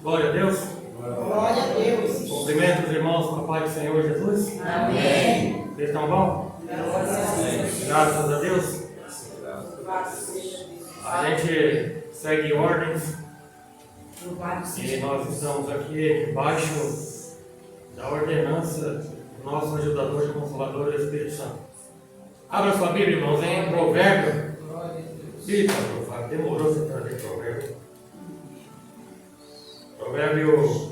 Glória a Deus. Glória a Deus. Cumprimento os irmãos com a paz do Senhor Jesus. Amém. Vocês estão bom? Graças a Deus. A gente segue ordens e nós estamos aqui debaixo da ordenança do nosso ajudador e consolador do Espírito Santo. Abra sua Bíblia, irmãos, em Provérbio. Eita, meu Fábio, demorou você trazer Provérbio. Provérbio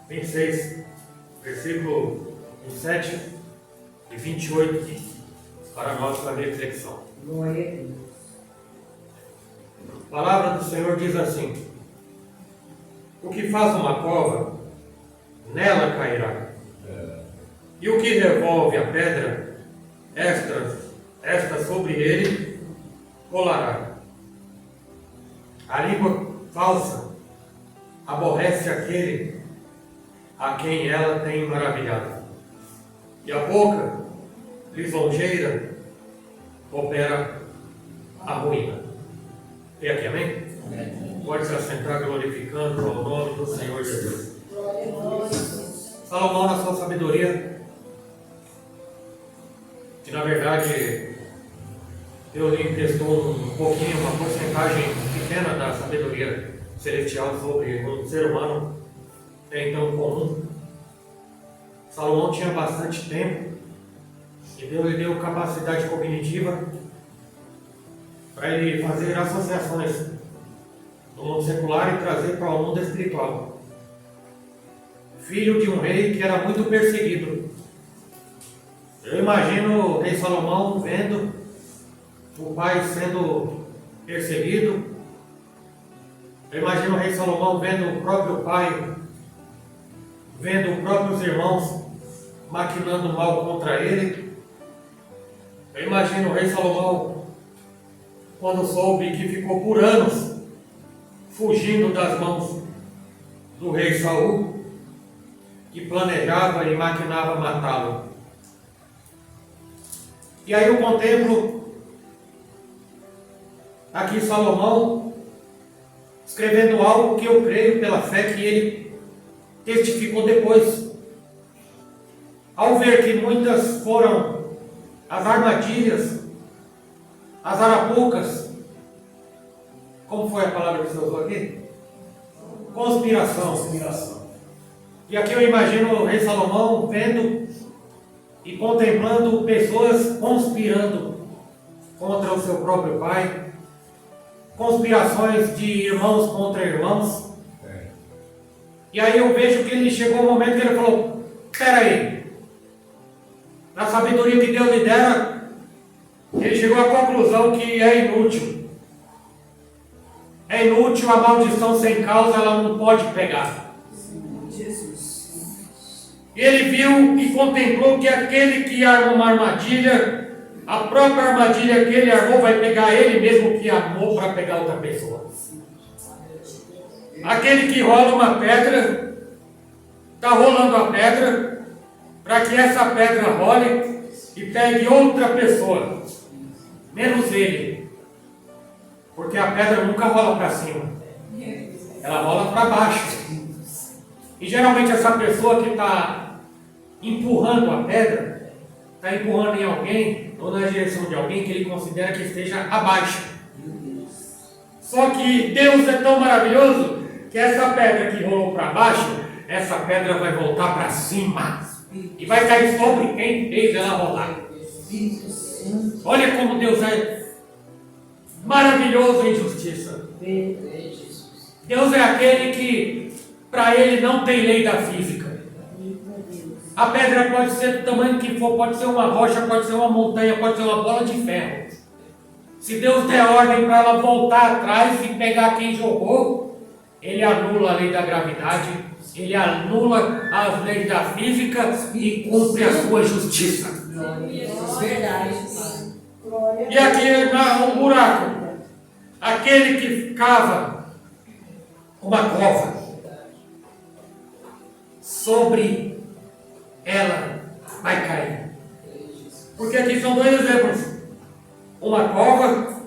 26, versículo 27 e 28, para a nossa reflexão. Glória a Deus. A palavra do Senhor diz assim: o que faz uma cova, nela cairá. E o que revolve a pedra, esta sobre ele rolará. A língua falsa aborrece aquele a quem ela tem maravilhado. E a boca lisonjeira opera a ruína. E aqui, amém? Amém. Pode se assentar glorificando ao nome do Senhor Jesus. Salomão, na sua sabedoria, que na verdade Deus lhe emprestou um pouquinho, uma porcentagem pequena da sabedoria celestial sobre um ser humano até então comum. Salomão tinha bastante tempo e Deus lhe deu capacidade cognitiva para ele fazer associações no mundo secular e trazer para o mundo espiritual. Filho de um rei que era muito perseguido. Eu imagino o rei Salomão vendo o pai sendo perseguido. Eu imagino o rei Salomão vendo o próprio pai, vendo os próprios irmãos maquinando mal contra ele. Eu imagino o rei Salomão quando soube que ficou por anos fugindo das mãos do rei Saul, que planejava e maquinava matá-lo. E aí eu contemplo aqui Salomão escrevendo algo que eu creio pela fé que ele testificou depois. Ao ver que muitas foram as armadilhas, as arapucas, como foi a palavra que você usou aqui? Conspiração. E aqui eu imagino o rei Salomão vendo e contemplando pessoas conspirando contra o seu próprio pai, conspirações de irmãos contra irmãos. E aí eu vejo que ele chegou um momento que ele falou: espera aí, na sabedoria que Deus lhe dera, ele chegou à conclusão que é inútil. É inútil, a maldição sem causa, ela não pode pegar. E ele viu e contemplou que aquele que arma uma armadilha, a própria armadilha que ele armou vai pegar ele mesmo que armou para pegar outra pessoa. Aquele que rola uma pedra, está rolando a pedra para que essa pedra role e pegue outra pessoa, menos ele. Porque a pedra nunca rola para cima, ela rola para baixo. E geralmente essa pessoa que está empurrando a pedra, está empurrando em alguém, ou na direção de alguém que ele considera que esteja abaixo. Só que Deus é tão maravilhoso que essa pedra que rolou para baixo, essa pedra vai voltar para cima e vai cair sobre quem fez ela rolar. Olha como Deus é maravilhoso em justiça. Deus é aquele que para ele não tem lei da física. A pedra pode ser do tamanho que for, pode ser uma rocha, pode ser uma montanha, pode ser uma bola de ferro. Se Deus der ordem para ela voltar atrás e pegar quem jogou, ele anula a lei da gravidade, ele anula as leis da física e cumpre a sua justiça. Verdade. E aqui um buraco. Aquele que cava uma cova, sobre ela vai cair. Porque aqui são dois exemplos: uma cova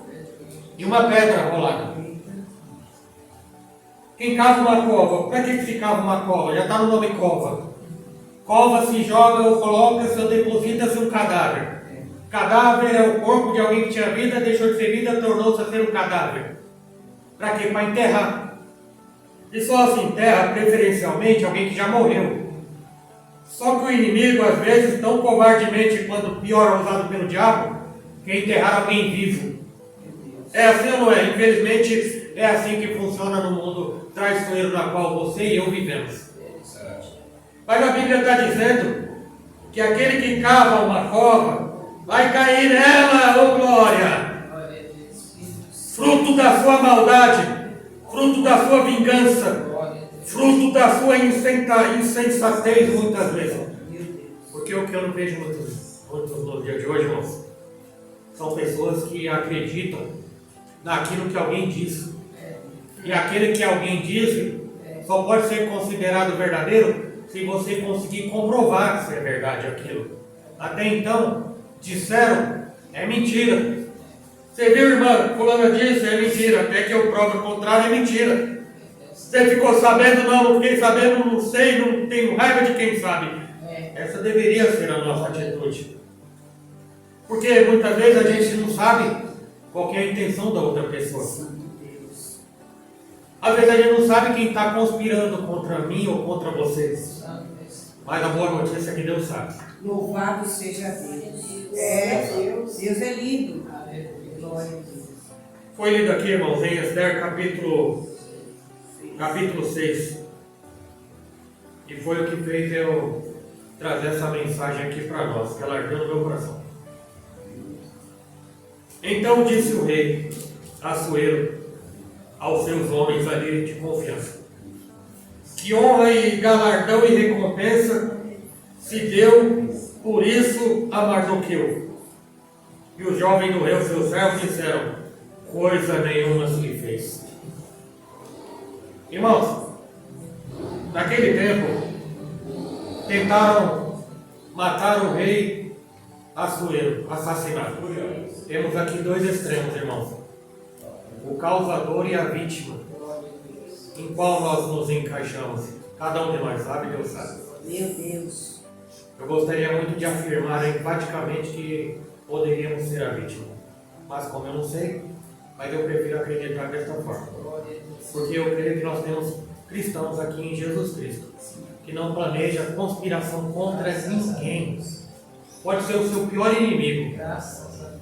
e uma pedra rolada. Quem cava uma cova, para que se cava uma cova? Já está no nome cova. Cova se joga ou coloca-se ou deposita-se um cadáver. Cadáver é o corpo de alguém que tinha vida, deixou de ser vida, tornou-se a ser um cadáver. Para quê? Para enterrar. E só se enterra preferencialmente alguém que já morreu. Só que o inimigo, às vezes, tão covardemente, quando pior usado pelo diabo, quer enterrar alguém vivo. É assim ou não é? Infelizmente, é assim que funciona no mundo traiçoeiro na qual você e eu vivemos. Mas a Bíblia está dizendo que aquele que cava uma cova vai cair nela, ô glória! Fruto da sua maldade, fruto da sua vingança, fruto da sua insensatez muitas vezes. Porque o que eu não vejo muitos no dia de hoje, irmãos, são pessoas que acreditam naquilo que alguém diz. E aquele que alguém diz só pode ser considerado verdadeiro se você conseguir comprovar se é verdade aquilo. Até então, disseram, é mentira. Você viu, irmã, fulana disse, é mentira. Até que eu provo o contrário, é mentira. Você ficou sabendo? Não fiquei sabendo, não sei, não tenho raiva de quem sabe. Essa deveria ser a nossa atitude. Porque muitas vezes a gente não sabe qual que é a intenção da outra pessoa. Às vezes a gente não sabe quem está conspirando contra mim ou contra vocês. Mas a boa notícia é que Deus sabe. Louvado seja Deus. Deus é lindo. Glória a Deus. Foi lido aqui, irmãos, em Esther capítulo 6. E foi o que fez eu trazer essa mensagem aqui para nós, que ela ardeu no meu coração. Então disse o rei Assuero aos seus homens ali de confiança: que honra e galardão e recompensa se deu por isso a Mardoqueu. E os jovens do rei, seus servos, disseram: coisa nenhuma se lhe fez. Irmãos, naquele tempo, tentaram matar o rei Assuero, assassinado. Temos aqui dois extremos, irmãos: o causador e a vítima. Em qual nós nos encaixamos? Cada um de nós sabe, Deus sabe. Meu Deus. Eu gostaria muito de afirmar enfaticamente que poderíamos ser a vítima. Mas como eu não sei, mas eu prefiro acreditar desta forma. Porque eu creio que nós temos cristãos aqui em Jesus Cristo, que não planeja conspiração contra ninguém. Pode ser o seu pior inimigo.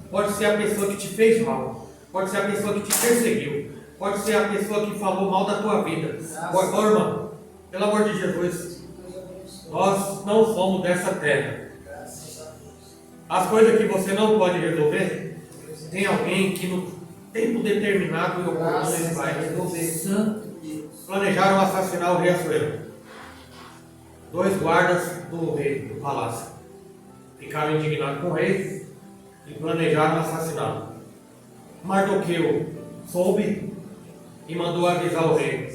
Pode ser a pessoa que te fez mal. Pode ser a pessoa que te perseguiu. Pode ser a pessoa que falou mal da tua vida. Ô, irmão, pelo amor de Jesus, nós não somos dessa terra. As coisas que você não pode resolver, tem alguém que no tempo determinado e oportuno ele vai resolver. Planejaram assassinar o rei Assuero. 2 guardas do rei, do palácio, ficaram indignados com o rei e planejaram assassiná-lo. Mardoqueu soube e mandou avisar o rei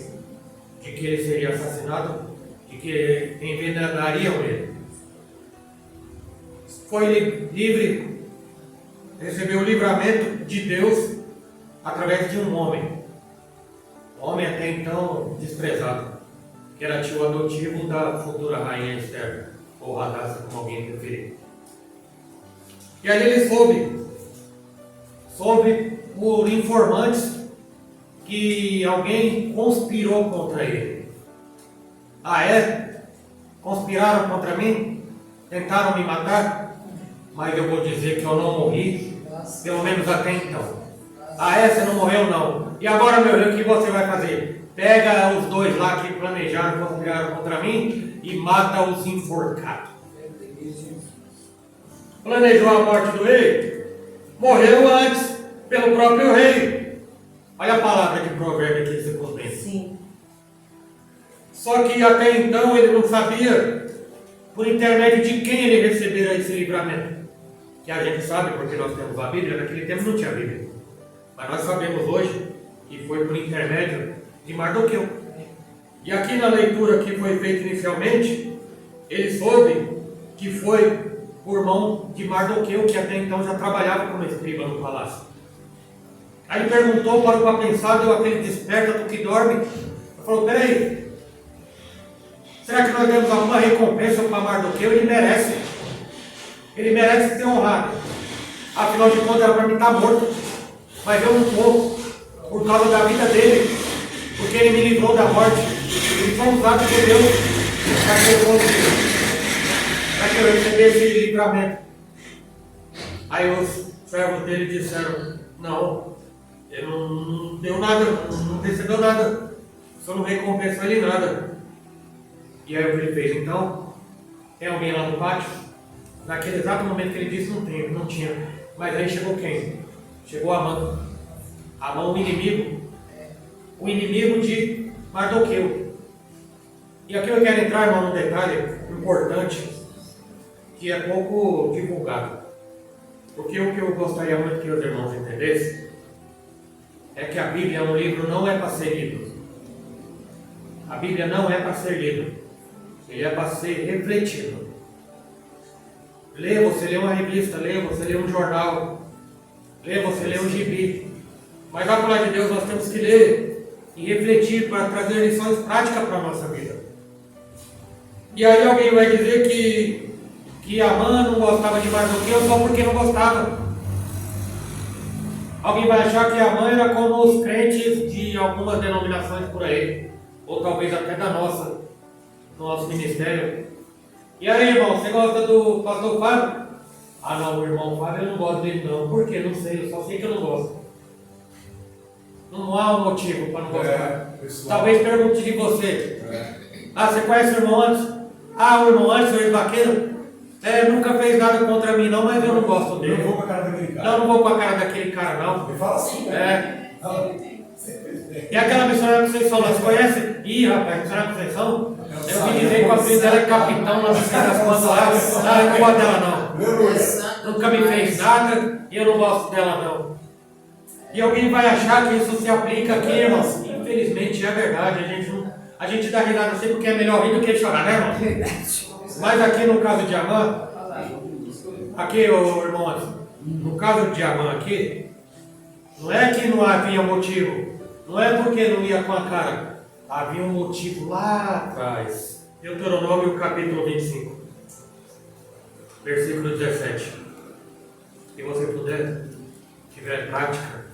de que ele seria assassinado, de que envenenariam ele. Foi livre, recebeu o livramento de Deus através de um homem até então desprezado, que era tio adotivo da futura rainha Esther, ou Radassa, como alguém preferir. E aí ele soube por informantes que alguém conspirou contra ele. Ah, é? Conspiraram contra mim? Tentaram me matar? Mas eu vou dizer que eu não morri, pelo menos até então. Ah, é? Você não morreu, não. E agora, meu Deus, o que você vai fazer? Pega os 2 lá que planejaram, conspiraram contra mim e mata os enforcados. Planejou a morte do rei? Morreu antes, pelo próprio rei. Olha a palavra de provérbio aqui, você compreende? Sim. Só que até então ele não sabia por intermédio de quem ele recebera esse livramento. Que a gente sabe, porque nós temos a Bíblia, naquele tempo não tinha Bíblia. Mas nós sabemos hoje que foi por intermédio de Mardoqueu. E aqui na leitura que foi feita inicialmente, ele soube que foi por mão de Mardoqueu, que até então já trabalhava como escriba no palácio. Aí ele perguntou para o apensado, aquele desperta do que dorme. falou, peraí, será que nós demos alguma recompensa para Mardoqueu? Ele merece. Ele merece ser honrado. Afinal de contas, era para mim estar morto. Mas eu não estou, por causa da vida dele. Porque ele me livrou da morte. Ele foi usado por Deus para que eu recebesse esse livramento. Aí os servos dele disseram, não, ele não deu nada, não recebeu nada. Só não recompensou ele nada. E aí o que ele fez? Então, tem alguém lá no pátio? Naquele exato momento que ele disse, não tinha. Mas aí chegou quem? Chegou Amã. Amã, o inimigo de Mardoqueu. E aqui eu quero entrar, irmão, num detalhe importante, que é pouco divulgado. Porque o que eu gostaria muito que os irmãos entendessem é que a Bíblia é um livro, não é para ser lido. A Bíblia não é para ser lido. Ele é para ser refletido. Lê, você lê uma revista, lê, você lê um jornal, lê, você lê um gibi. Mas a palavra de Deus nós temos que ler e refletir para trazer lições práticas para a nossa vida. E aí alguém vai dizer que Amã não gostava de Mardoqueu só porque não gostava. Alguém vai achar que Amã era como os crentes de algumas denominações por aí, ou talvez até da nossa, do nosso ministério. E aí, irmão, você gosta do pastor Fábio? Ah, não, o irmão Fábio eu não gosto dele não. Por quê? Não sei, eu só sei que eu não gosto. Não há um motivo para não gostar. Talvez pergunte de você. Ah, você conhece o irmão Anderson? Ah, o irmão Anderson, o ex-vaqueiro? Nunca fez nada contra mim não, mas eu não gosto dele. Eu não vou com a cara daquele cara. Não, não vou com a cara daquele cara não. Ele fala assim, né? E aquela missionária Conceição, nós conhecem? Ih, rapaz, missionária Conceição? Eu vim dizer que a filha dela é capitão lá das quantas lá. Ah, eu não gosto dela não. Nunca me fez nada e eu não gosto dela não. E alguém vai achar que isso se aplica aqui, irmãos. Infelizmente é verdade. A gente dá risada sempre porque é melhor rir do que chorar, né, irmão? Mas aqui no caso de Amã, aqui, ô irmão Anderson, no caso de Amã aqui, não é que não havia motivo, não é porque não ia com a cara, havia um motivo lá atrás. Deuteronômio capítulo 25, versículo 17. Se você puder, tiver prática,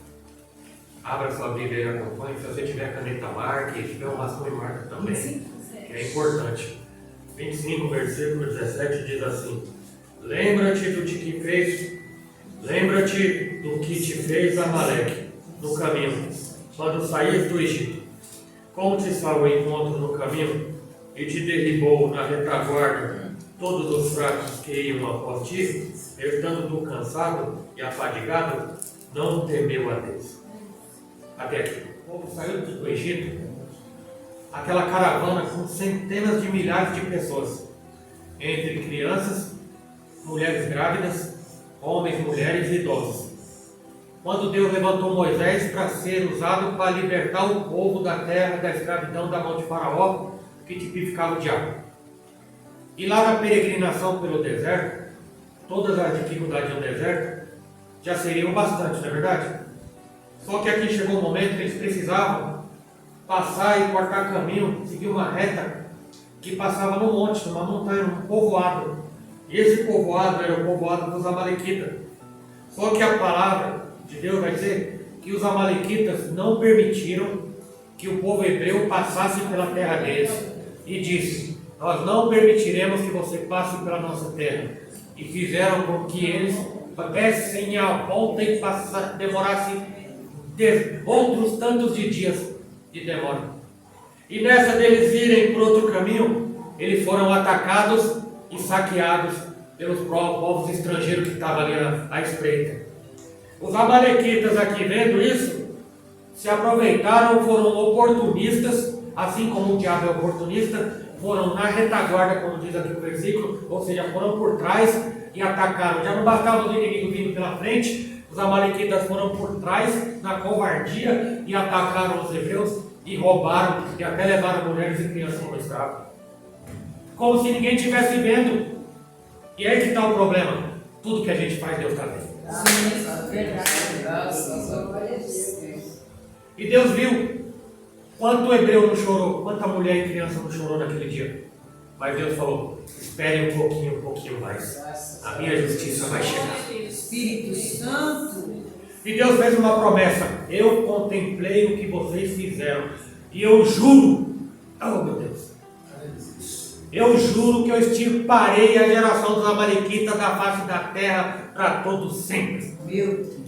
abra sua Bíblia e acompanhe. Se você tiver caneta, marque, se tiver um bastão e marca também, que é importante. 25, versículo 17 diz assim: lembra-te do que te fez Amaleque no caminho, quando saíste do Egito. Como te saiu o encontro no caminho e te derribou na retaguarda todos os fracos que iam após ti, estando tu cansado e afadigado, não temeu a Deus. Até aqui. O povo saiu do Egito, aquela caravana com centenas de milhares de pessoas, entre crianças, mulheres grávidas, homens, mulheres e idosos. Quando Deus levantou Moisés para ser usado para libertar o povo da terra da escravidão da mão de Faraó, que tipificava o diabo. E lá na peregrinação pelo deserto, todas as dificuldades do deserto já seriam bastante, não é verdade? Só que aqui chegou um momento que eles precisavam passar e cortar caminho, seguir uma reta que passava no monte, numa montanha, num povoado. E esse povoado era o povoado dos Amalequitas. Só que a palavra de Deus vai dizer que os Amalequitas não permitiram que o povo hebreu passasse pela terra deles. E disse: nós não permitiremos que você passe pela nossa terra. E fizeram com que eles dessem a volta e demorassem outros tantos de dias de demora. E nessa deles irem por outro caminho, eles foram atacados e saqueados pelos povos estrangeiros que estavam ali à espreita. Os amalequitas aqui vendo isso, se aproveitaram, foram oportunistas, assim como o diabo é oportunista, foram na retaguarda, como diz aqui o versículo, ou seja, foram por trás e atacaram. Já não bastava os inimigos vindo pela frente, os amalequitas foram por trás, na covardia, e atacaram os hebreus, e roubaram, e até levaram mulheres e crianças como escravos. Como se ninguém estivesse vendo. E aí que está o problema. Tudo que a gente faz, Deus está vendo. E Deus viu. Quanto hebreu não chorou? Quanta mulher e criança não chorou naquele dia? Mas Deus falou, espere um pouquinho mais. A minha justiça vai chegar. Espírito Santo. E Deus fez uma promessa. Eu contemplei o que vocês fizeram. E eu juro, oh meu Deus, eu juro que eu extirparei a geração dos amalequitas da face da terra para todos sempre. Meu Deus.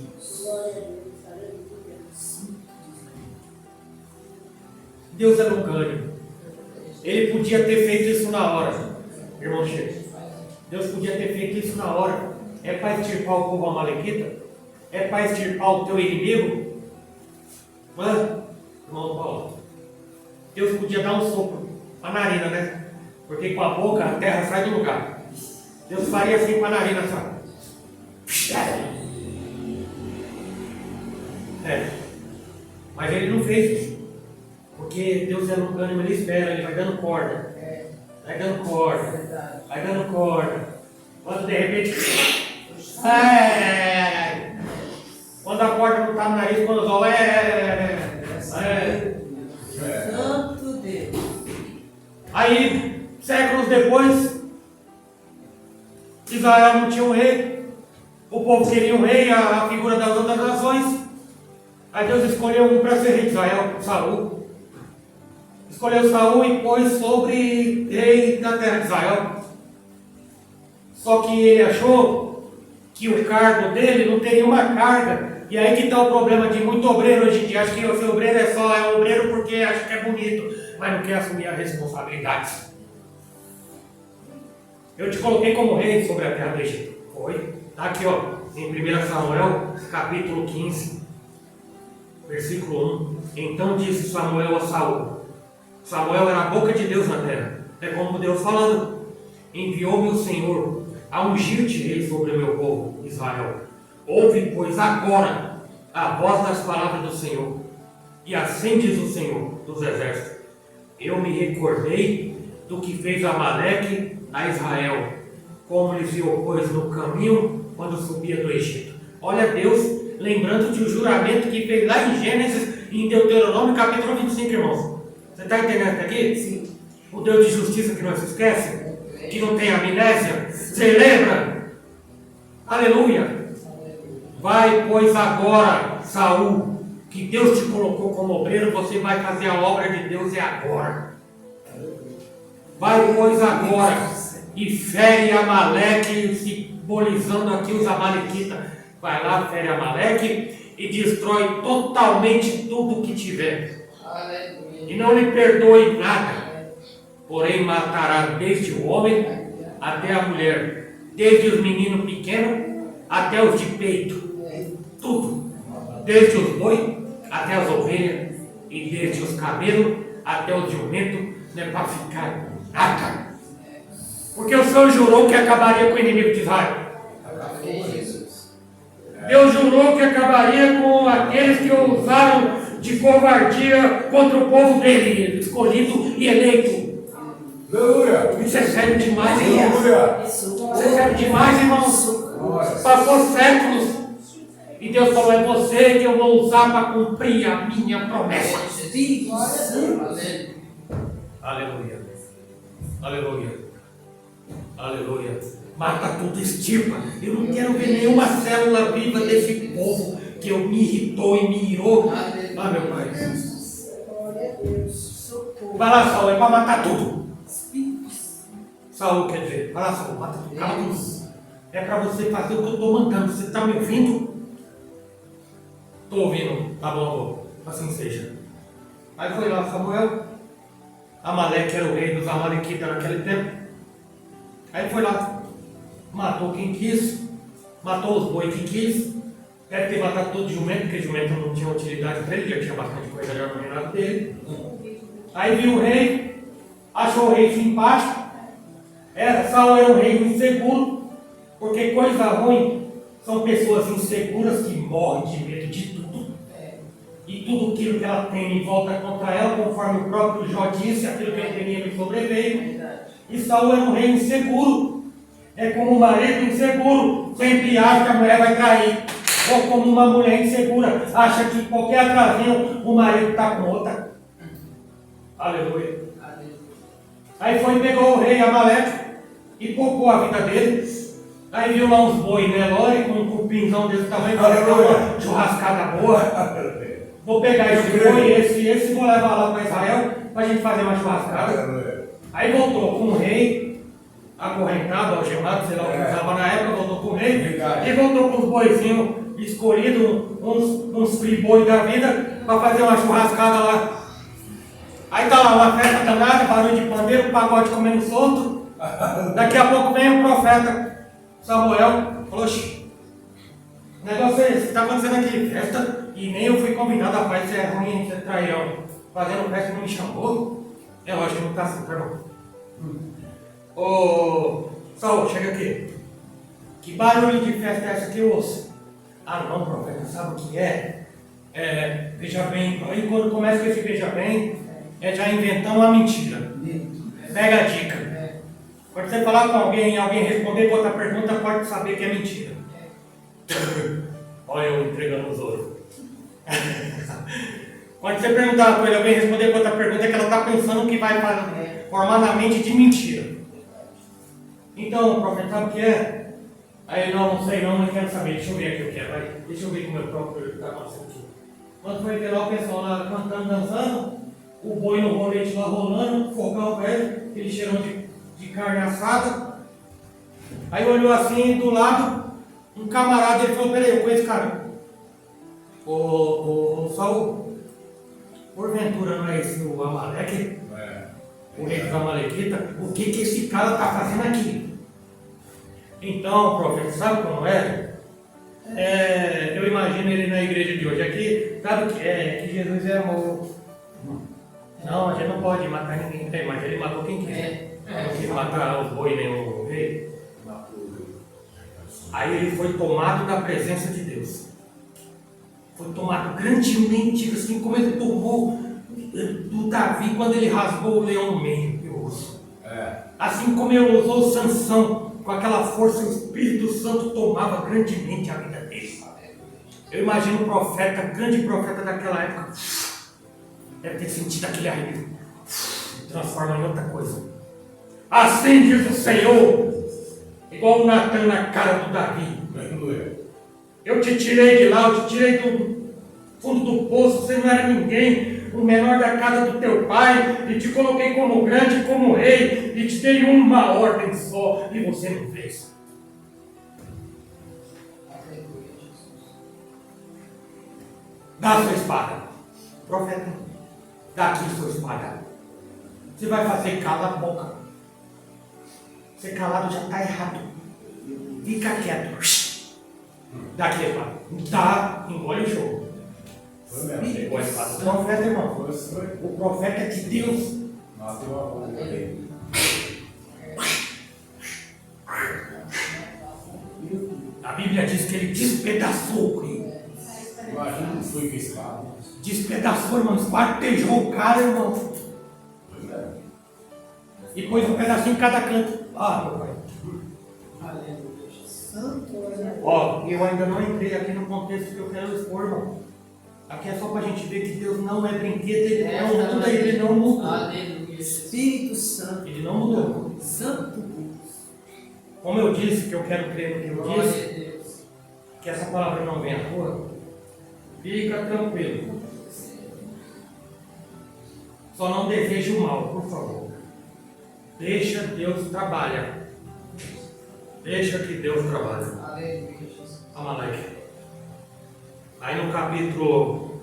Deus é longânimo. Ele podia ter feito isso na hora. Irmão Chico, Deus podia ter feito isso na hora. É para extirpar o povo amalequita? É para extirpar o teu inimigo? Mas, irmão Paulo, Deus podia dar um sopro para a narina, né? Porque com a boca a terra sai do lugar. Deus faria assim com a narina, sabe? Mas ele não fez isso. Porque Deus é longânimo, ele espera, ele vai dando corda. Vai dando corda. Vai dando corda. Quando de repente. Quando a corda não está no nariz, quando o sol Santo Deus. Aí, séculos depois, Israel não tinha um rei. O povo queria um rei, a figura das outras nações. Aí Deus escolheu um para ser rei de Israel, Saul. Escolheu Saul e pôs sobre rei da terra de Israel. Só que ele achou que o cargo dele não teria uma carga. E aí que está o problema de muito obreiro hoje em dia. Acho que o seu obreiro é obreiro porque acha que é bonito, mas não quer assumir a responsabilidade. Eu te coloquei como rei sobre a terra do Egito. Foi? Está aqui, ó, em 1 Samuel, capítulo 15, versículo 1. Então disse Samuel a Saul. Samuel era a boca de Deus na terra. É como Deus falando. Enviou-me o Senhor a ungir-te rei sobre o meu povo, Israel. Ouve, pois, agora a voz das palavras do Senhor. E assim diz o Senhor dos exércitos. Eu me recordei do que fez Amaleque a Israel, como lhe se opôs no caminho quando subia do Egito. Olha Deus lembrando de um juramento que fez lá em Gênesis e em Deuteronômio capítulo 25, irmãos. Você está entendendo até aqui? Sim. O Deus de justiça que não se esquece, que não tem amnésia. Você lembra? Aleluia. Vai, pois, agora, Saul, que Deus te colocou como obreiro, você vai fazer a obra de Deus agora. Vai, pois, agora, e fere Amaleque, simbolizando aqui os amalequitas. Vai lá, fere Amaleque e destrói totalmente tudo que tiver. E não lhe perdoe nada. Porém, matará desde o homem até a mulher, desde os meninos pequenos até os de peito. Tudo, desde os boi até as ovelhas, e desde os camelos até o jumento, não é para ficar nada. Porque o Senhor jurou que acabaria com o inimigo de Israel. Deus jurou que acabaria com aqueles que usaram de covardia contra o povo dele, escolhido e eleito. Aleluia. Isso é sério demais, irmãos. Aleluia. Isso é sério demais, irmãos. Passou séculos. E Deus falou, é você que eu vou usar para cumprir a minha promessa. Aleluia. Aleluia. Aleluia. Mata tudo, extirpa. Eu não quero ver nenhuma célula viva desse povo que me irritou e me irou. Ah, meu Pai. Vai lá, Saul, é para matar tudo. Saul quer dizer, vai lá, Saul, mata tudo, cala tudo. É para você fazer o que eu estou mandando. Você está me ouvindo? Estou ouvindo, tá bom, assim seja. Aí foi lá Samuel, Amaleque era o rei dos amalequitas naquele tempo. Aí foi lá, matou quem quis, matou os boi que quis, deve ter matado todo jumento, porque jumento não tinha utilidade para ele, já tinha bastante coisa já no reinado dele. Aí viu o rei, achou o rei simpático. Saul era um rei inseguro, porque coisa ruim são pessoas inseguras que morrem de medo de tudo. E tudo aquilo que ela tem em volta contra ela, conforme o próprio Jó disse, aquilo que ele temia lhe sobreveio. E Saul era um rei inseguro. É como um marido inseguro, sempre acha que a mulher vai trair. Ou como uma mulher insegura, acha que qualquer atrasinho o marido está com outra. Aleluia. Aí foi e pegou o rei Amaleque e poupou a vida dele. Aí viu lá uns boi Nelore com um cupinzão desse tamanho, para dar uma churrascada boa. Vou pegar esse boi, esse vou levar lá para Israel para a gente fazer uma churrascada. Aí voltou com o rei, acorrentado, algemado, sei lá o que usava na época, voltou com o rei. E voltou com os boizinhos escolhidos, uns friboi da vida, para fazer uma churrascada lá. Aí tá lá uma festa danada, barulho de pandeiro, pagode comendo solto. Daqui a pouco vem o profeta Samuel, falou: "Oxi, o negócio é esse, está acontecendo aqui, festa, e nem eu fui convidado, rapaz, você é ruim, você é traião, fazendo festa e não me chamou." É lógico que não está assim, perdão. Ô, Saul, chega aqui. Que barulho de festa é essa que eu ouço? Ah não, profeta, sabe o que é? Veja bem, aí quando começa com esse veja bem, já inventamos uma mentira. Pega a dica. Quando você falar com alguém e alguém responder com outra pergunta, pode saber que é mentira. Olha eu entregando os ouros. Quando você perguntar com ele, alguém responder com outra pergunta, é que ela está pensando que vai formar na mente de mentira. Então, profeta, sabe o que é? Aí, não sei não quero saber, deixa eu ver aqui o que é, vai. Deixa eu ver como é o próprio está acontecendo aqui. Quando foi ver lá o pessoal lá cantando, dançando, o boi no rolete lá rolando, fogão para ele, aquele cheirão de carne assada. Aí olhou assim do lado, um camarada, ele falou: "Peraí, eu conheço esse cara." Ô Saul, porventura não é esse o Amaleque? O rei dos Amalequitas? O que esse cara está fazendo aqui? Então, profeta, sabe como é? Eu imagino ele na igreja de hoje aqui, sabe o que é? Que Jesus é amor. Não, a gente não pode matar ninguém, mas ele matou quem quer. Não quis matar os boi nem o rei. Aí ele foi tomado da presença de Deus. Foi tomado grandemente, assim como ele tomou do Davi quando ele rasgou o leão no meio. Assim como ele usou Sansão, com aquela força, o Espírito Santo tomava grandemente a vida dele. Eu imagino o profeta, grande profeta daquela época, deve ter sentido aquele arrepio, transforma em outra coisa. Assim diz o Senhor, igual o Natan na cara do Davi: "Eu te tirei de lá, eu te tirei do fundo do poço, você não era ninguém, o menor da casa do teu pai, e te coloquei como grande, como rei, e te dei uma ordem só, e você não fez." Dá a sua espada. Profeta, dá aqui a sua espada. Você vai fazer cala a boca. Ser calado já está errado. Fica quieto. Daqui a espada. Dá, engole o jogo. Pegou a espada. O profeta, irmão. O profeta é de Deus. A Bíblia diz que ele despedaçou o rei. Imagina que foi com espada. Despedaçou, irmão. Espartejou o cara, irmão. E pôs um pedacinho em cada canto. Ah, meu pai. Ó, eu ainda não entrei aqui no contexto que eu quero expor, irmão. Aqui é só para a gente ver que Deus não é brinquedo, ele não muda, ele não mudou. Espírito Santo. Ele não mudou. Santo Deus. Como eu disse, que eu quero crer no que eu disse, que essa palavra não vem à toa, fica tranquilo. Só não deseje o mal, por favor. Deixa Deus trabalhar. Deixa que Deus trabalhe. Amaleque. Aí no capítulo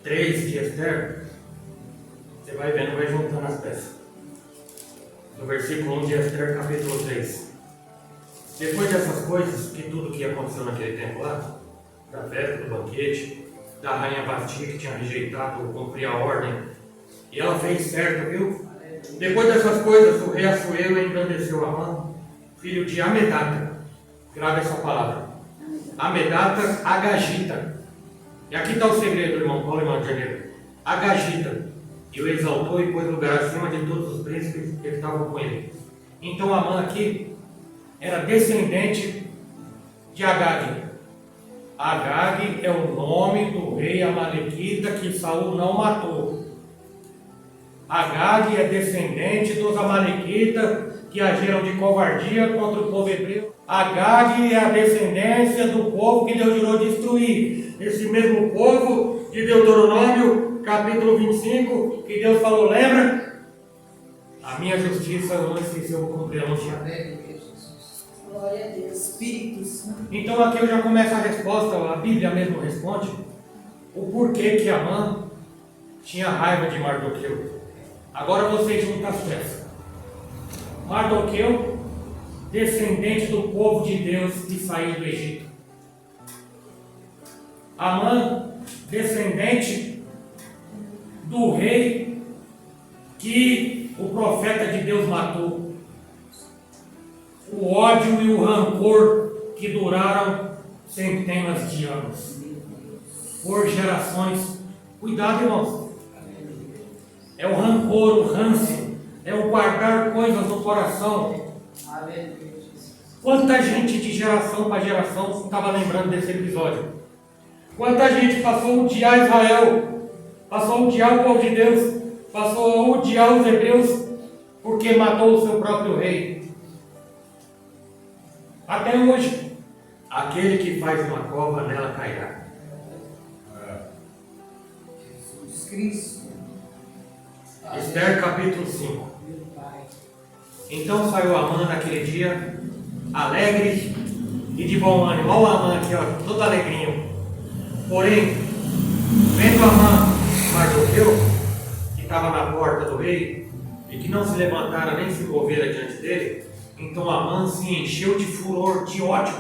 3 de Esther, você vai vendo, vai juntando as peças. No versículo 1 de Esther, capítulo 3. Depois dessas coisas, que tudo que aconteceu naquele tempo lá, da festa, do banquete, da rainha Vasti, que tinha rejeitado cumprir a ordem, e ela fez certo, viu? Depois dessas coisas, o rei Assuero engrandeceu Amã, filho de Amedata. Grave essa palavra. Amedata Agagita. E aqui está o segredo, irmão Paulo e irmão de Janeiro. Agagita. E o exaltou e pôs lugar acima de todos os príncipes que estavam com ele. Então Amã aqui era descendente de Agag. Agag é o nome do rei Amalequita que Saul não matou. Agag é descendente dos amalequitas que agiram de covardia contra o povo hebreu. Agag é a descendência do povo que Deus jurou destruir. Esse mesmo povo de Deuteronômio, capítulo 25, que Deus falou, lembra? A minha justiça eu não esqueci, eu vou cumprir anunciar. Glória a Deus. Espírito Santo. Então aqui eu já começo a resposta, a Bíblia mesmo responde, o porquê que Amã tinha raiva de Mardoqueu. Agora vocês juntam as peças. Mardoqueu, descendente do povo de Deus que saiu do Egito. Amã, descendente do rei que o profeta de Deus matou. O ódio e o rancor que duraram centenas de anos, por gerações. Cuidado, irmãos. É o rancor, o ranço, é o guardar coisas no coração. Quanta gente de geração para geração estava lembrando desse episódio? Quanta gente passou a odiar Israel, passou a odiar o povo de Deus, passou a odiar os hebreus, porque matou o seu próprio rei. Até hoje, aquele que faz uma cova, nela cairá. Jesus Cristo. Esther capítulo 5. Então saiu Amã naquele dia, alegre e de bom ânimo. Olha o Amã aqui, ó, todo alegrinho. Porém, vendo Amã Mardoqueu, que estava na porta do rei, e que não se levantara nem se movera diante dele, então Amã se encheu de furor, de ódio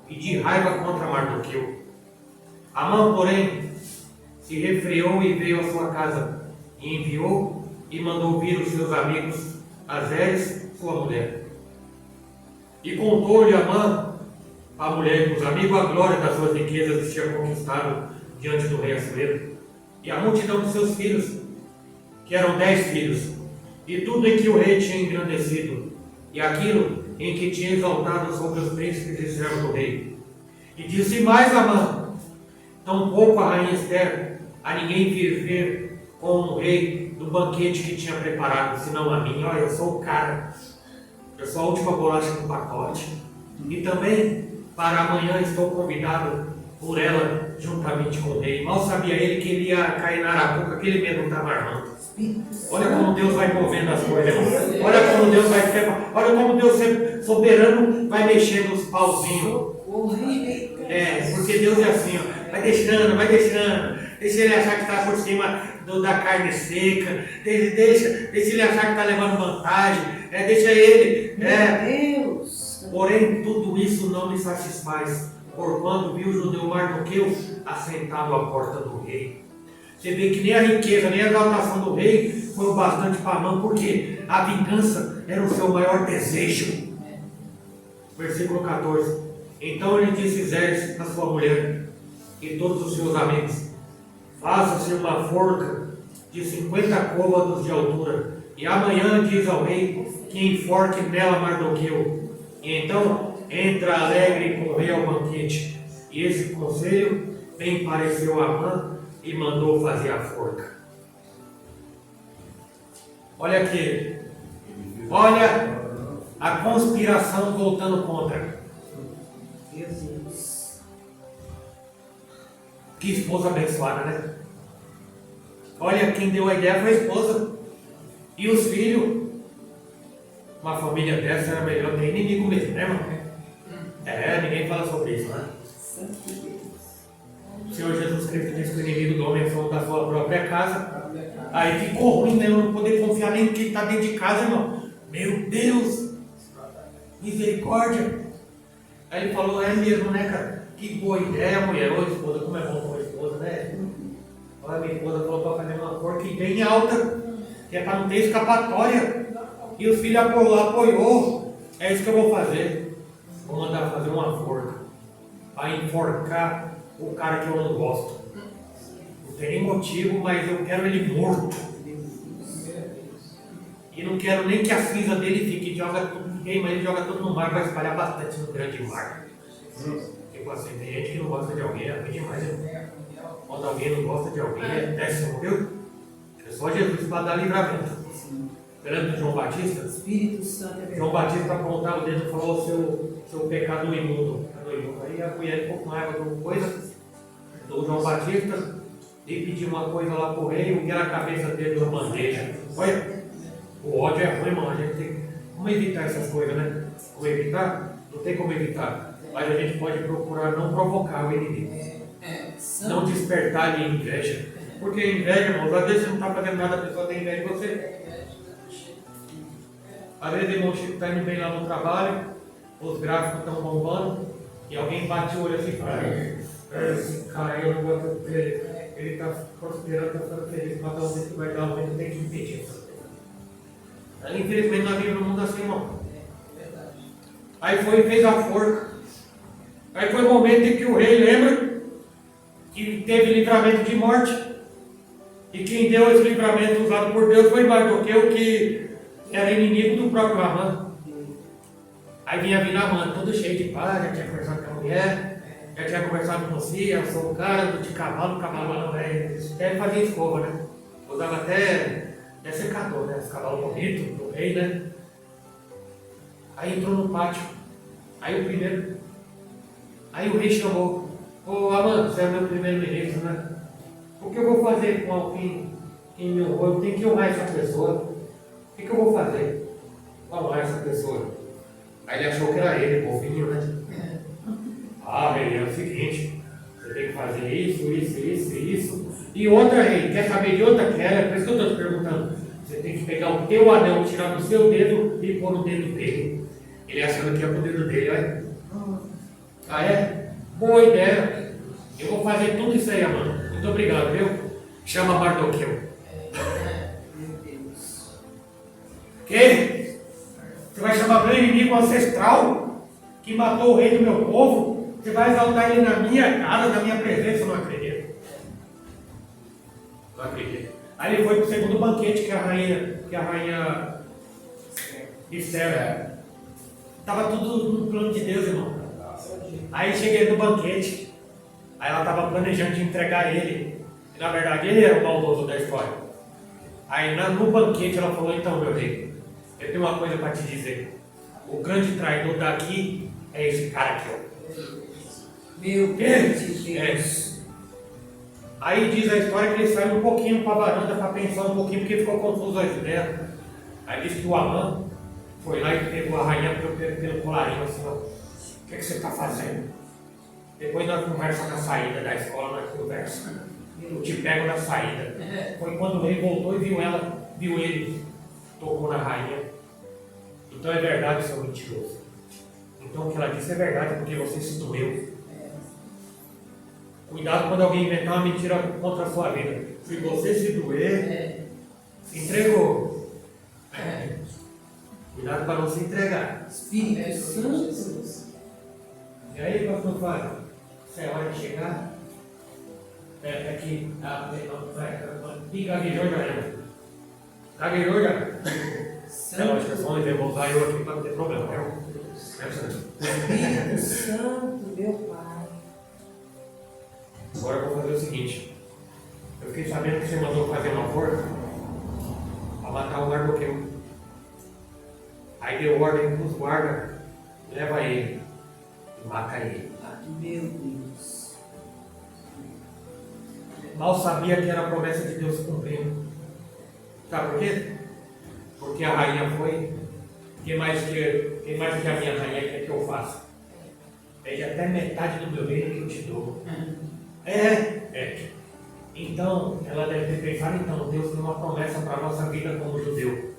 e de raiva contra Mardoqueu. Amã, porém, se refreou e veio à sua casa, e enviou e mandou vir os seus amigos, Azeres, sua mulher. E contou-lhe Amã, a mulher e os amigos, a glória das suas riquezas que tinha conquistado diante do rei Assuero, e a multidão de seus filhos, que eram 10 filhos, e tudo em que o rei tinha engrandecido, e aquilo em que tinha exaltado sobre os príncipes e servos do rei. E disse mais Amã: tampouco a rainha Esther a ninguém vir ver com o rei do banquete que tinha preparado, senão a mim. Olha, eu sou o cara, eu sou a última bolacha do pacote. E também para amanhã estou convidado por ela juntamente com o rei. Mal sabia ele que ele ia cair na arapuca que ele mesmo estava armando. Olha como Deus vai movendo as coisas, irmão. Olha como Deus vai, olha como Deus soberano vai mexendo os pauzinhos. Porque Deus é assim, ó, vai deixando, deixa ele achar que está por cima da carne seca, deixa ele achar que está levando vantagem, deixa ele. Deus. Porém, tudo isso não lhe satisfaz, porquanto viu o judeu Mardoqueu assentado à porta do rei. Você vê que nem a riqueza, nem a exaltação do rei foi o bastante para Amã, porque a vingança era o seu maior desejo. Versículo 14. Então ele disse Zeres a sua mulher e todos os seus amigos: faça-se uma forca de 50 côvados de altura, e amanhã diz ao rei que enforque nela Mardoqueu. E então entra alegre com o rei ao banquete. E esse conselho bem pareceu a Amã, e mandou fazer a forca. Olha aqui, olha a conspiração voltando contra. Jesus. Que esposa abençoada, né? Olha, quem deu a ideia foi a esposa. E os filhos. Uma família dessa era melhor ter inimigo mesmo, né, irmão? Ninguém fala sobre isso, né? O Senhor Jesus Cristo disse que o inimigo do homem é o da sua própria casa. Aí ficou ruim, né? Eu não poder confiar nem em quem está dentro de casa, irmão. Meu Deus! Misericórdia! Aí ele falou: é mesmo, né, cara? Que boa ideia, mulher. Ô esposa, como é bom com a esposa, né? Olha, minha esposa falou para fazer uma forca bem alta, que é para não ter escapatória. E os filhos apoiou. É isso que eu vou fazer. Vou mandar fazer uma forca para enforcar o cara que eu não gosto. Não tem nem motivo, mas eu quero ele morto. E não quero nem que a cinza dele fique, queima ele, joga tudo no mar, vai espalhar bastante no grande mar. Tipo assim, tem gente que não gosta de alguém, é ruim demais. Quando alguém não gosta de alguém, é péssimo, viu? só Jesus para dar livramento. Sim. Lembra do João Batista? Espírito Santo é verdade. João Batista apontava o dedo e falou: seu pecado imundo. Aí a mulher, um pouco mais alguma coisa, do João Batista, e pediu uma coisa lá pro rei, o que era a cabeça dele numa bandeja. Olha, o ódio é ruim, irmão. A gente tem como evitar essas coisas, né? Como evitar? Não tem como evitar. Mas a gente pode procurar não provocar o inimigo. Não despertar de inveja. Porque inveja, irmãos, às vezes você não está fazendo nada, a pessoa tem inveja de você. Às vezes o irmão Chico está indo bem lá no trabalho, os gráficos estão bombando, e alguém bate o olho assim e fala: esse cara aí, eu não gosto dele, ele está prosperando, está ficando feliz, mas talvez que vai dar aumento, tem que impedir. Aí, infelizmente, nós vivemos no mundo assim, irmão. Aí foi e fez a forca. Aí foi o momento em que o rei lembra que teve livramento de morte. E quem deu esse livramento usado por Deus foi Mardoqueu, que era inimigo do próprio Amã. Aí vinha vir Amã, todo cheio de paz, já tinha conversado com a mulher, já tinha conversado com você, eu sou o cara de cavalo não é. Até fazia escova, né? Usava até secador, né? Esse cavalo bonito do rei, né? Aí entrou no pátio. Aí o primeiro. Aí o rei chamou: ô Amã, você é meu primeiro-ministro, né? O que eu vou fazer com alguém que me honrou? Eu tenho que honrar essa pessoa. O que eu vou fazer para honrar essa pessoa? Aí ele achou que era ele, povinho, né? Ah, rei, é o seguinte: você tem que fazer isso. E outra, rei, quer saber de outra? Quer? Por isso que eu estou te perguntando. Você tem que pegar o teu anel, tirar do seu dedo e pôr no dedo dele. Ele achando que é o dedo dele, olha. Ah, é? Boa ideia. Eu vou fazer tudo isso aí, mano. Muito obrigado, viu? Chama Mardoqueu. Meu Deus. Que? Você vai chamar meu inimigo ancestral que matou o rei do meu povo? Você vai exaltar ele na minha casa, na minha presença? Eu não acredito. Não acredito. Aí ele foi para o segundo banquete que a rainha Esther. Estava tudo no plano de Deus, irmão. Aí cheguei no banquete. Aí ela estava planejando de entregar ele. E, na verdade, ele era o maldoso da história. Aí no banquete ela falou: então, meu rei, eu tenho uma coisa para te dizer. O grande traidor daqui é esse cara aqui, ó. Meu Deus de Deus. Aí diz a história que ele saiu um pouquinho para a varanda para pensar um pouquinho, porque ficou confuso as ideias. Aí diz que o Amã foi lá e pegou a rainha pelo colarinho assim: ó, o que você está fazendo? Depois nós conversamos na saída da escola, nós conversamos. Eu te pego na saída. Foi quando ele voltou e viu ele, tocou na rainha. Então é verdade, seu mentiroso. Então o que ela disse é verdade, porque você se doeu. Cuidado quando alguém inventar uma mentira contra a sua vida. Se você se doer, se entregou. Cuidado para não se entregar. Espírito Santo. E aí, pastor Fábio, se é hora de chegar, aqui, gaguejou já é. Gaguejou já. É lógico, é só eu vou usar eu aqui para não ter problema, viu? Espírito Santo, meu Pai. Agora eu vou fazer o seguinte. Eu fiquei sabendo que você mandou fazer uma forca para matar o Mardoqueu. Aí deu ordem para os guardas: leva ele e mata ele. Meu Deus. Mal sabia que era a promessa de Deus se cumprindo. Sabe por quê? Porque a rainha foi. Quem mais que a minha rainha quer que eu faça? Pede até metade do meu reino que eu te dou. Então, ela deve ter pensado: então, Deus tem uma promessa para a nossa vida como judeu.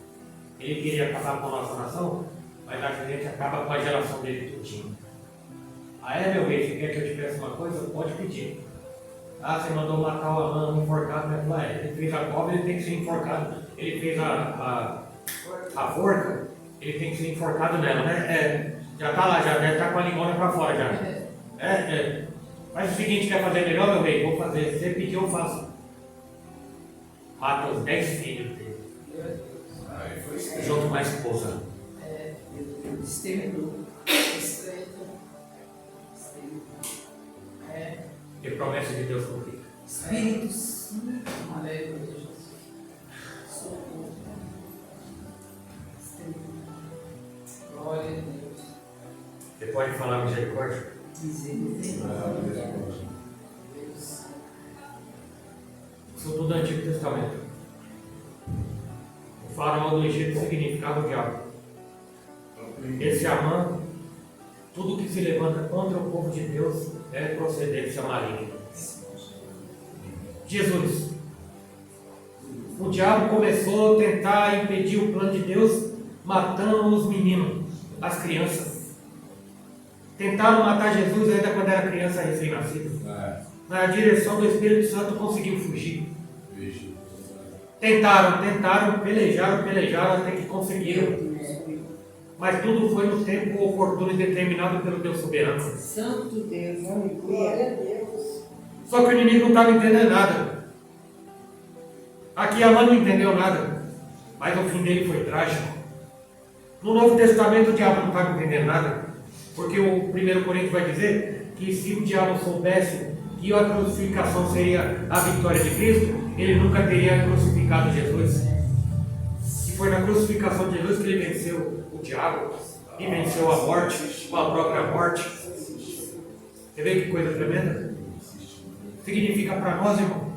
Ele queria acabar com a nossa nação, mas a gente acaba com a geração dele tudinho. Meu rei, você quer que eu te peça uma coisa? Pode pedir. Você mandou matar o Amã enforcado, né? Ele fez a cobra, ele tem que ser enforcado. Ele fez a forca, ele tem que ser enforcado nela, né? Já está lá, já deve estar com a lingona para fora já. Faz o seguinte: quer fazer melhor, meu rei? Vou fazer. Se você pedir, eu faço. Mata os 10 filhos dele. Junto com a esposa. Exterminou. E promessa de Deus cumprida. Espírito Santo. Você pode falar misericórdia? Isso tudo do Antigo Testamento. O faraó do Egito significava o diabo. Esse Amã, tudo que se levanta contra o povo de Deus é procedência maligna. Jesus. O diabo começou a tentar impedir o plano de Deus matando os meninos, as crianças. Tentaram matar Jesus ainda quando era criança recém-nascida. Na direção do Espírito Santo conseguiu fugir. Tentaram, pelejaram até que conseguiram. Mas tudo foi no tempo oportuno e determinado pelo Deus soberano. Santo Deus, glória a Deus. Só que o inimigo não estava entendendo nada. Aqui a mãe não entendeu nada. Mas o fim dele foi trágico. No Novo Testamento o diabo não estava entendendo nada. Porque o 1 Coríntios vai dizer que se o diabo soubesse que a crucificação seria a vitória de Cristo, ele nunca teria crucificado Jesus. E foi na crucificação de Jesus que ele venceu o diabo e venceu a morte, com a própria morte. Você vê que coisa tremenda? Significa para nós, irmão,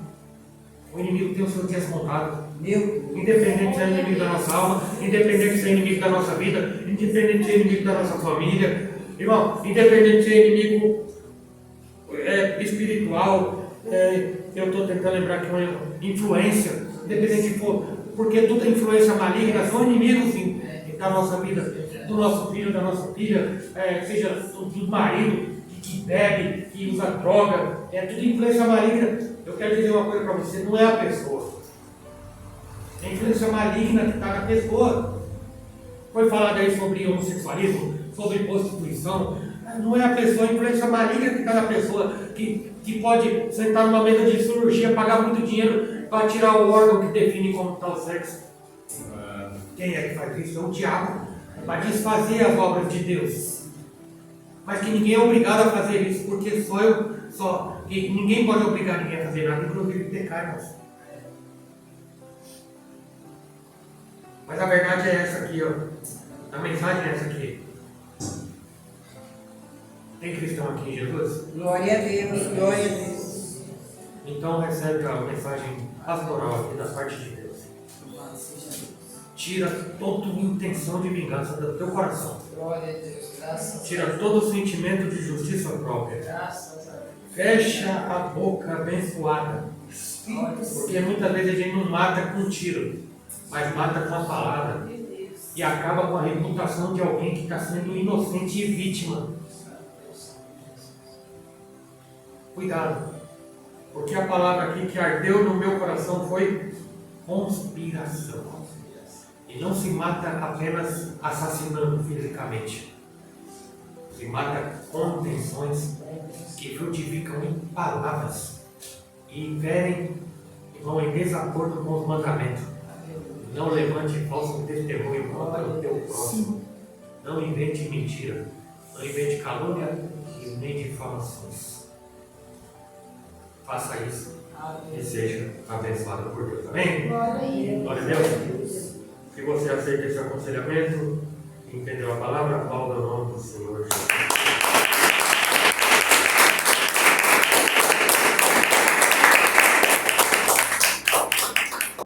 o inimigo tem os seus dias contados. Independente se é inimigo da nossa alma, independente se é inimigo da nossa vida, independente se é inimigo da nossa família, irmão, independente se é inimigo espiritual, eu estou tentando lembrar que é uma influência, independente de for, porque toda influência maligna são inimigos sim, da nossa vida, do nosso filho, da nossa filha, seja do marido que bebe, que usa droga, é tudo influência maligna. Eu quero dizer uma coisa para você, não é a pessoa. É a influência maligna que está na pessoa. Foi falado aí sobre homossexualismo, sobre prostituição. Não é a pessoa, a influência maligna que está na pessoa, que pode sentar numa mesa de cirurgia, pagar muito dinheiro para tirar o órgão que define como está o sexo. Quem é que faz isso? É o diabo, para desfazer as obras de Deus. Mas que ninguém é obrigado a fazer isso, porque que ninguém pode obrigar ninguém a fazer nada, inclusive pecar, irmãos. Mas a verdade é essa aqui, ó. A mensagem é essa aqui. Tem cristão aqui em Jesus? Glória a Deus, glória a Deus. Então recebe a mensagem pastoral aqui da parte de Deus. Tira toda intenção de vingança do teu coração. Glória a Deus, graças a Tira todo o sentimento de justiça própria. Graças a Deus. Fecha a boca abençoada. Porque muitas vezes a gente não mata com um tiro, mas mata com a palavra. E acaba com a reputação de alguém que está sendo inocente e vítima. Cuidado. Porque a palavra aqui que ardeu no meu coração foi conspiração. E não se mata apenas assassinando fisicamente. Se mata com intenções que frutificam em palavras e ferem e vão em desacordo com os mandamentos. Não levante falso testemunho contra o teu próximo. Não invente mentira. Não invente calúnia e nem difamações. Faça isso e seja abençoado por Deus. Amém? Glória a Deus. Se você aceita esse aconselhamento, entendeu a palavra, aplauda o nome do Senhor Jesus.